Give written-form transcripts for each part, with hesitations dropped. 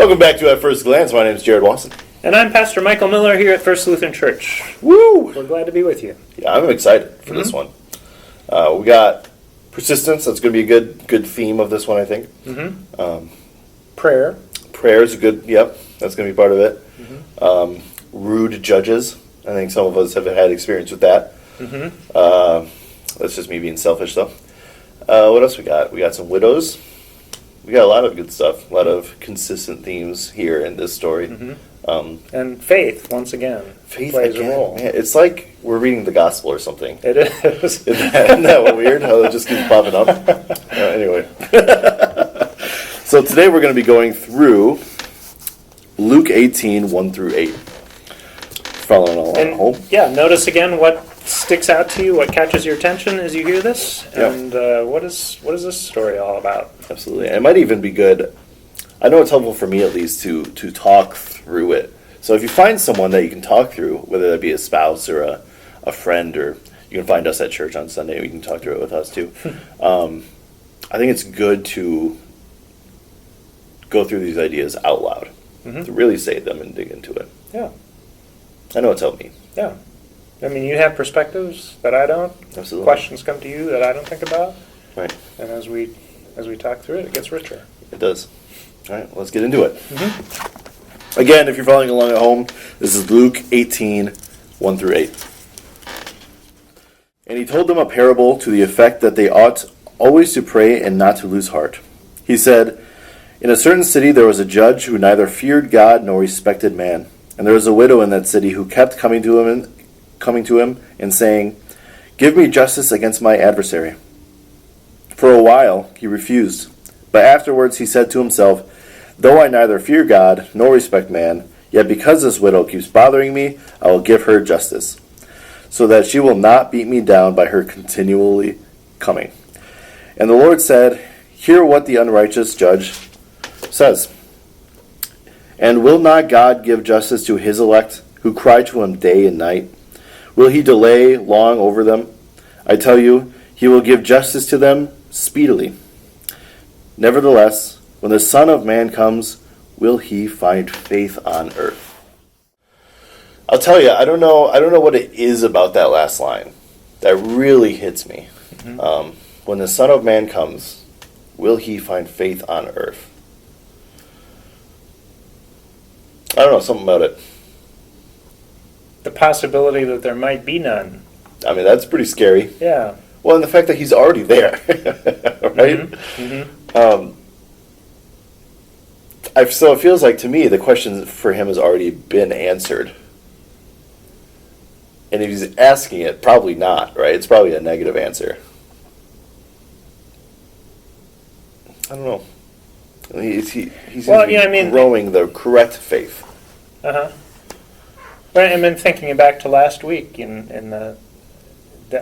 Welcome back to At First Glance. My name is Jared Watson. And I'm Pastor Michael Miller here at First Lutheran Church. Woo! We're glad to be with you. Yeah, I'm excited for this one. We got persistence. That's going to be a good theme of this one, I think. Prayer. Prayer is a good, that's going to be part of it. Rude judges. I think some of us have had experience with that. That's just me being selfish, though. What else we got? We got some widows. We got a lot of good stuff. A lot of consistent themes here in this story. And faith, once again, Faith plays again. a role. Man, it's like we're reading the gospel or something. It is. Isn't that weird? How it just keeps popping up? Anyway. So today we're going to be going through Luke 18, 1 through 8. Following along at home. Yeah, notice again what sticks out to you, what catches your attention as you hear this, and what is this story all about? Absolutely. And it might even be good. I know it's helpful for me at least to talk through it. So if you find someone that you can talk through, whether that be a spouse or a friend, or you can find us at church on Sunday, you can talk through it with us too. I think it's good to go through these ideas out loud, to really say them and dig into it. Yeah. I know it's helped me. Yeah. I mean, you have perspectives that I don't. Absolutely. Questions come to you that I don't think about. Right. And as we talk through it, it gets richer. It does. All right, let's get into it. Again, if you're following along at home, this is Luke 18, 1 through 8. And he told them a parable to the effect that they ought always to pray and not to lose heart. He said, "In a certain city there was a judge who neither feared God nor respected man. And there was a widow in that city who kept coming to him and saying, 'Give me justice against my adversary.' For a while he refused. But afterwards he said to himself, 'Though I neither fear God nor respect man, yet because this widow keeps bothering me, I will give her justice, so that she will not beat me down by her continually coming.' And the Lord said, 'Hear what the unrighteous judge says. And will not God give justice to his elect, who cry to him day and night? Will he delay long over them? I tell you, he will give justice to them speedily. Nevertheless, when the Son of Man comes, will he find faith on earth?'" I'll tell you, I don't know what it is about that last line that really hits me. When the Son of Man comes, will he find faith on earth? I don't know, something about it. The possibility that there might be none. I mean, that's pretty scary. Yeah. Well, and the fact that he's already there, right? So it feels like, to me, the question for him has already been answered. And if he's asking it, probably not, right? It's probably a negative answer. I don't know. He's growing the correct faith. Right, and then thinking back to last week, in the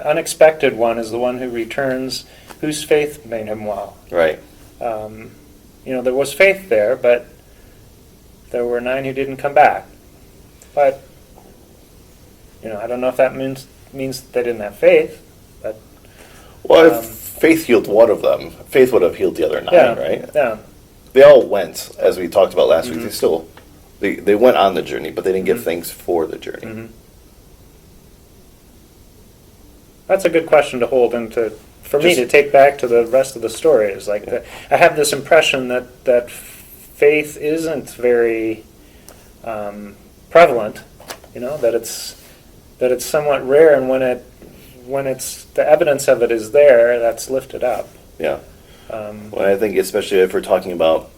unexpected one is the one who returns, whose faith made him well. Right. There was faith there, but there were 9 who didn't come back. But I don't know if that means they didn't have faith. But if faith healed one of them, faith would have healed the other 9, right? Yeah. They all went, as we talked about last week. They went on the journey, but they didn't give thanks for the journey. That's a good question to hold and for me to take back to the rest of the story. Is like I have this impression that faith isn't very prevalent. That it's somewhat rare, and when it's the evidence of it is there, that's lifted up. Yeah. Well, I think especially if we're talking about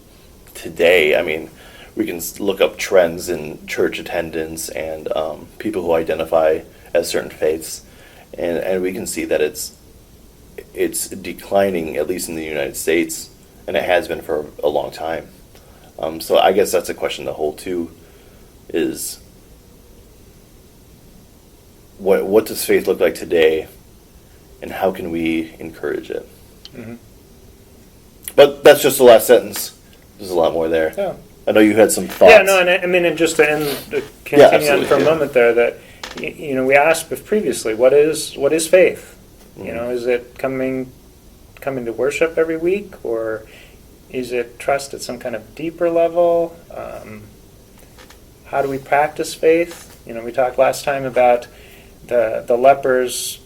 today, I mean, we can look up trends in church attendance and people who identify as certain faiths, and we can see that it's declining, at least in the United States, and it has been for a long time. So I guess that's a question to hold too, is what does faith look like today, and how can we encourage it? But that's just the last sentence. There's a lot more there. Yeah. I know you had some thoughts. Yeah, no, and I mean, and just to continue on for a moment there, that we asked previously, what is faith? Is it coming to worship every week, or Is it trust at some kind of deeper level? How do we practice faith? We talked last time about the lepers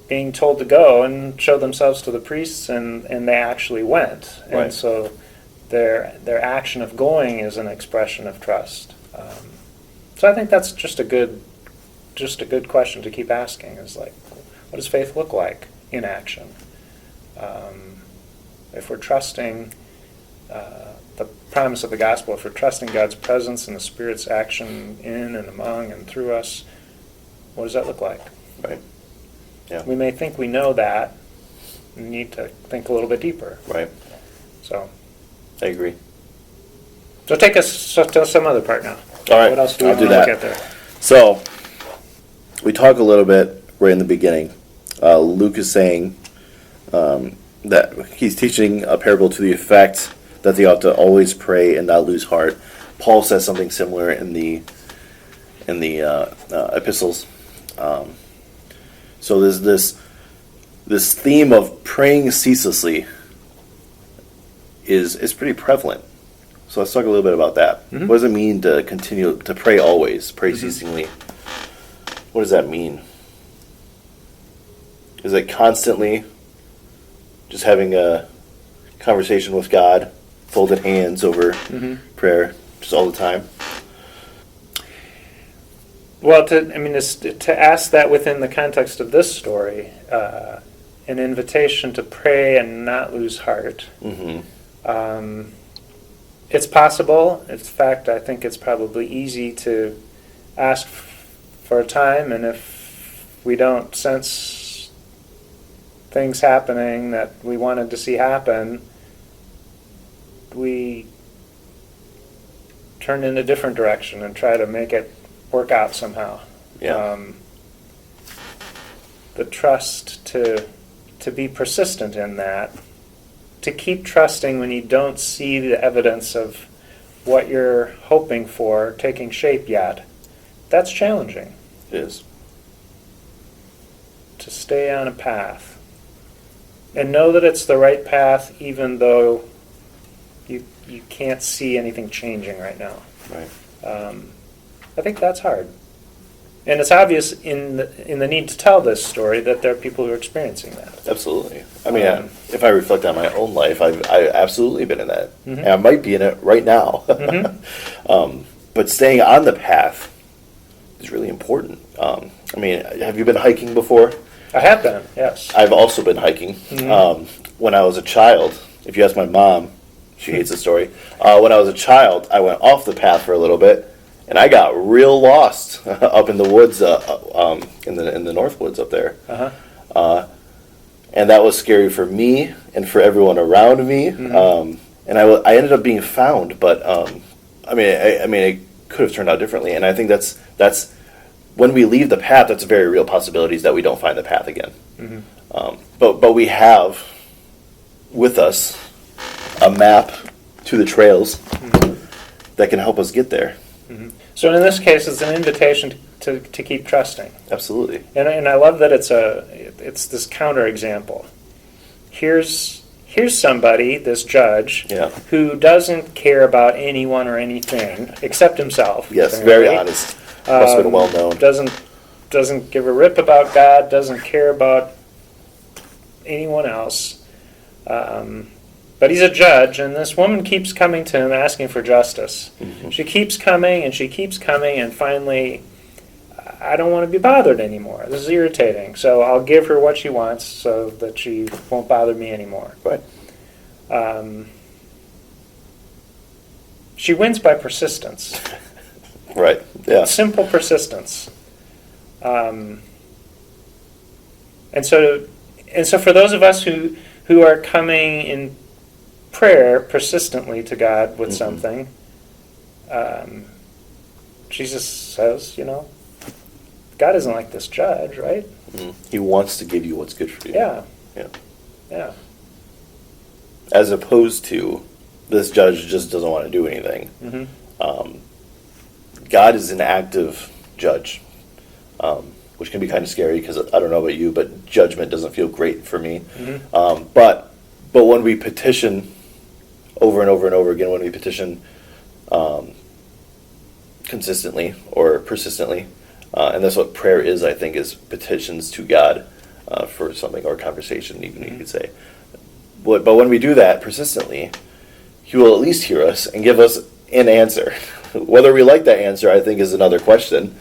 being told to go and show themselves to the priests, and they actually went. And Right. so their action of going is an expression of trust. So I think that's just a good question to keep asking, is like, what does faith look like in action? If we're trusting the promise of the gospel, if we're trusting God's presence and the Spirit's action in and among and through us, what does that look like? Right. Yeah. We may think we know that. We need to think a little bit deeper. Right. So I agree. take us to some other part now. All right. What else do we I'll do want to that. look at there? So, we talk a little bit right in the beginning. Luke is saying that he's teaching a parable to the effect that they ought to always pray and not lose heart. Paul says something similar in the epistles. So there's this theme of praying ceaselessly is pretty prevalent. So let's talk a little bit about that. Mm-hmm. What does it mean to continue to pray always, pray ceasingly? What does that mean? Is it constantly just having a conversation with God, folded hands over prayer, just all the time? Well, to ask that within the context of this story, an invitation to pray and not lose heart. Mm-hmm. It's possible. In fact, I think it's probably easy to ask for a time, and if we don't sense things happening that we wanted to see happen, we turn in a different direction and try to make it work out somehow. Yeah. The trust to be persistent in that, to keep trusting when you don't see the evidence of what you're hoping for taking shape yet, that's challenging. It is. To stay on a path and know that it's the right path, even though you can't see anything changing right now. Right. I think that's hard. And it's obvious in the need to tell this story that there are people who are experiencing that. Absolutely. I mean, if I reflect on my own life, I've absolutely been in that. And I might be in it right now. But staying on the path is really important. I mean, have you been hiking before? I have been, yes. I've also been hiking. When I was a child, if you ask my mom, she hates the story. When I was a child, I went off the path for a little bit, and I got real lost up in the woods, in the North Woods up there. And that was scary for me and for everyone around me. And I ended up being found, but I mean, it could have turned out differently. And I think that's when we leave the path, that's a very real possibilities that we don't find the path again. But we have with us a map to the trails that can help us get there. So in this case, it's an invitation to keep trusting. Absolutely. And I love that it's this counterexample. Here's somebody, this judge, who doesn't care about anyone or anything except himself. Yes, apparently. very honest. Must have been well known. Doesn't give a rip about God, doesn't care about anyone else. But he's a judge, and this woman keeps coming to him asking for justice. She keeps coming, and finally, I don't want to be bothered anymore. This is irritating. So I'll give her what she wants so that she won't bother me anymore. Right. She wins by persistence. Right. Yeah. Simple persistence. And so for those of us who are coming in prayer persistently to God with something, Jesus says, God isn't like this judge, right? He wants to give you what's good for you. Yeah. As opposed to this judge just doesn't want to do anything. God is an active judge, which can be kind of scary because I don't know about you, but judgment doesn't feel great for me. But when we petition over and over and over again when we petition consistently or persistently. And that's what prayer is, I think, is petitions to God for something, or conversation, even you could say. But when we do that persistently, he will at least hear us and give us an answer. Whether we like that answer, I think, is another question.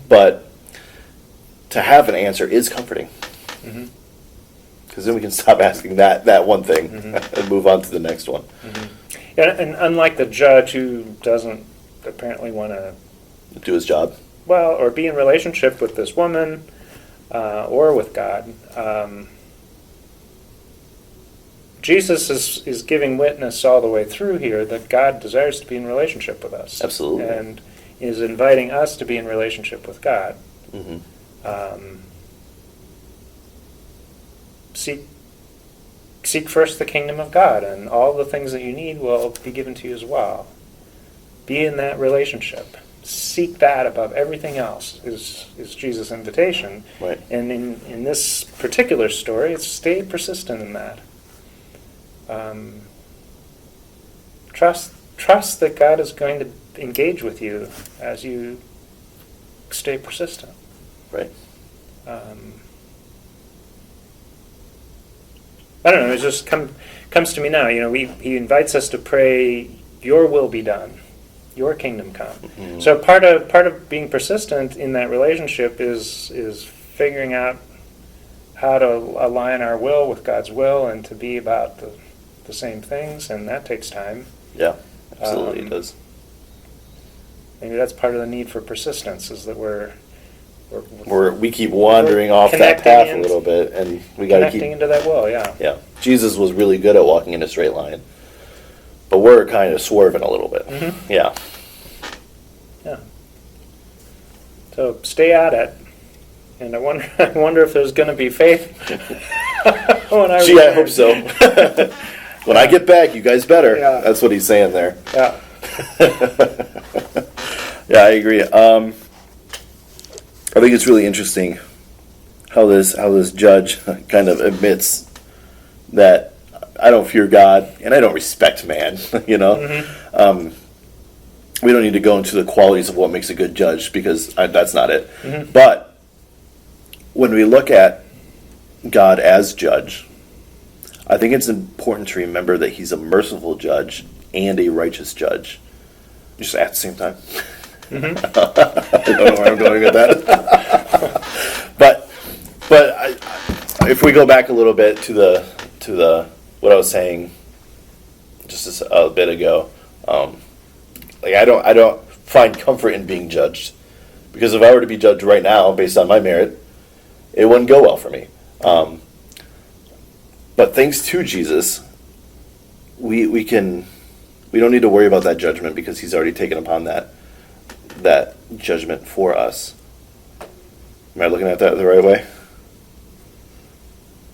But to have an answer is comforting. Because then we can stop asking that one thing and move on to the next one. Yeah, and unlike the judge who doesn't apparently want to Do his job. well, or be in relationship with this woman or with God, Jesus is giving witness all the way through here that God desires to be in relationship with us. Absolutely. And is inviting us to be in relationship with God. Seek first the kingdom of God, and all the things that you need will be given to you as well. Be in that relationship. Seek that above everything else is Jesus' invitation. Right. And in this particular story, it's stay persistent in that. Trust that God is going to engage with you as you stay persistent. Right. I don't know. It just comes to me now. You know, he invites us to pray, "Your will be done, Your kingdom come." So part of being persistent in that relationship is figuring out how to align our will with God's will and to be about the same things, and that takes time. Yeah, absolutely it does. Maybe that's part of the need for persistence, is that We keep wandering off that path a little bit, and we got to connecting keep into that will. Yeah. Yeah, Jesus was really good at walking in a straight line, but we're kind of swerving a little bit. Yeah. Yeah. So stay at it, and I wonder if there's going to be faith when I Gee, I hope so. When I get back, you guys better. Yeah. That's what he's saying there. Yeah. Yeah, I agree. I think it's really interesting how this judge kind of admits that I don't fear God and I don't respect man. You know, we don't need to go into the qualities of what makes a good judge, because that's not it. But when we look at God as judge, I think it's important to remember that he's a merciful judge and a righteous judge, just at the same time. I don't know where I'm going with that. but if we go back a little bit to the what I was saying just a bit ago, I don't find comfort in being judged, because if I were to be judged right now based on my merit, it wouldn't go well for me. But thanks to Jesus, we don't need to worry about that judgment, because he's already taken upon that judgment for us. Am I looking at that the right way?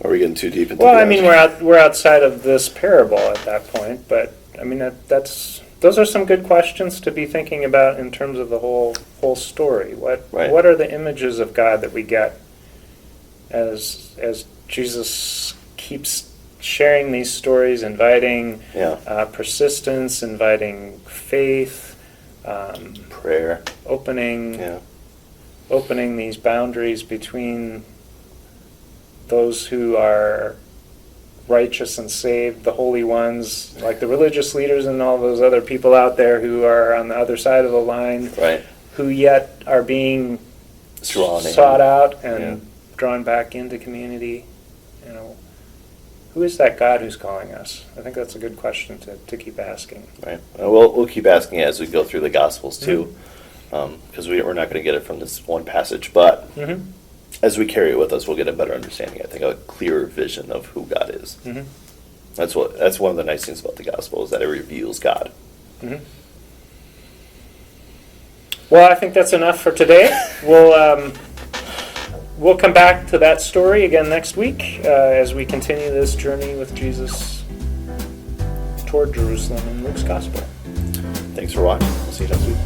Or are we getting too deep into Well, I mean, we're outside of this parable at that point, but I mean those are some good questions to be thinking about in terms of the whole story. What are the images of God that we get as Jesus keeps sharing these stories, inviting persistence, inviting faith, prayer, opening these boundaries between those who are righteous and saved, the holy ones, like the religious leaders and all those other people out there who are on the other side of the line, who yet are being sought out and drawn back into community. You know, who is that God who's calling us? I think that's a good question to keep asking. Right. We'll keep asking it as we go through the Gospels too, because we're not going to get it from this one passage, but as we carry it with us, we'll get a better understanding. I think a clearer vision of who God is. That's one of the nice things about the Gospel, is that it reveals God. Well, I think that's enough for today. We'll come back to that story again next week as we continue this journey with Jesus toward Jerusalem in Luke's Gospel. Thanks for watching. We'll see you next week.